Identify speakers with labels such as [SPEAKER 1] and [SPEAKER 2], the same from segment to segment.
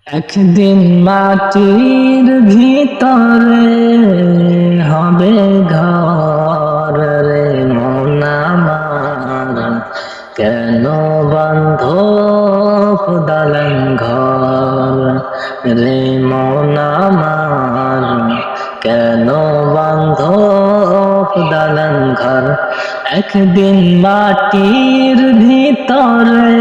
[SPEAKER 1] একদিন মাটির ভিতরে হবে ঘর রে মন আমার, কেন বান্ধ দালান ঘর রে মন আমার, কেন বান্ধ দালান ঘর। একদিন মাটির ভিতরে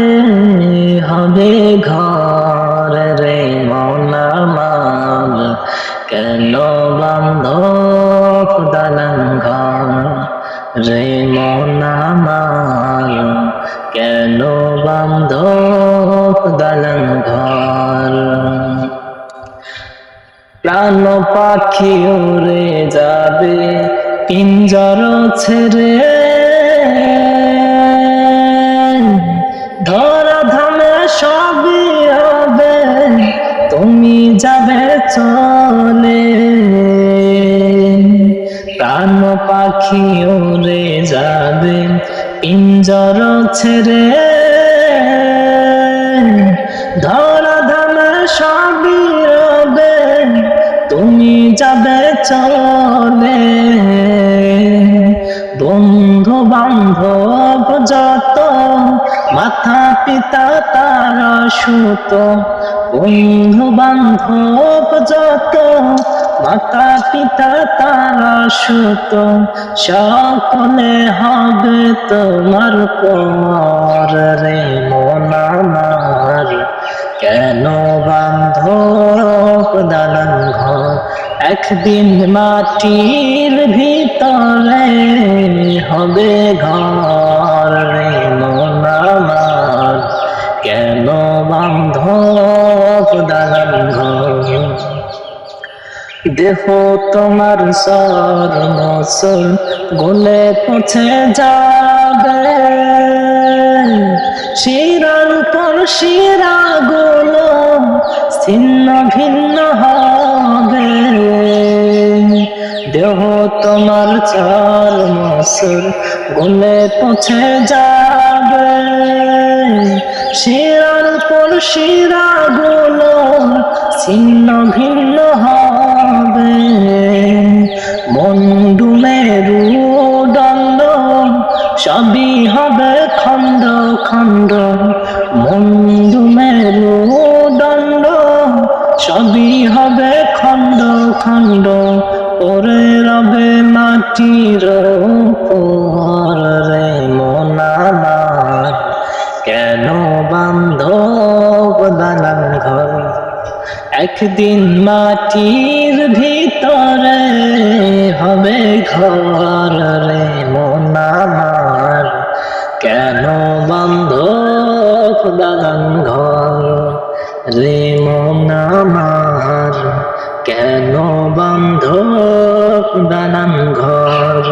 [SPEAKER 1] হবে ঘর রে মন আমার, কেন বান্ধ দালান ঘর রে মন আমার, কেন বান্ধ দালান ঘর। প্রাণ পাখি উড়ে যাবে পিঞ্জর ছেড়ে, ধরা ধামে সবই হবে তুমি যাবে চলে। প্রাণ পাখি উড়ে যাবে পিঞ্জর ছেড়ে, ধরা ধামে সবই হবে তুমি যাবে চলে। বন্ধু বান্ধব যত মাতা পিতা তারা সুত, বন্ধু বান্ধব যত মাতা পিতা তারা সুত, সকলে হবে তোমার পর রে মন আমার, কেন বান্ধ দালান ঘর। একদিন মাটির ভিতরে হবে ঘর রে মন আমার, কেন বান্ধ দালান ঘর। দেহ তোমার সর মসল গলে পৌঁছে যাবে, শিরার পর শিরা গুলো ছিন্ন ভিন্ন হবে। দেহ তোমার চার মসল গলে পৌঁছে যাবে, শিরার পর শিরা গুলো ছিন্ন ভিন্ন হবে। মন্ডু মেরুদণ্ড সবই হবে খণ্ড খণ্ড, মন্ডু মেরুদণ্ড সবই হবে খণ্ড খণ্ড, পরে রবে মাটির উপর রে মন আমার, কেন বান্ধ দালান ঘর। একদিন মাটির ভিতরে হবে ঘর রে মন আমার, কেন বান্ধ দালান ঘর রে মন আমার, কেন বান্ধ দালান ঘর।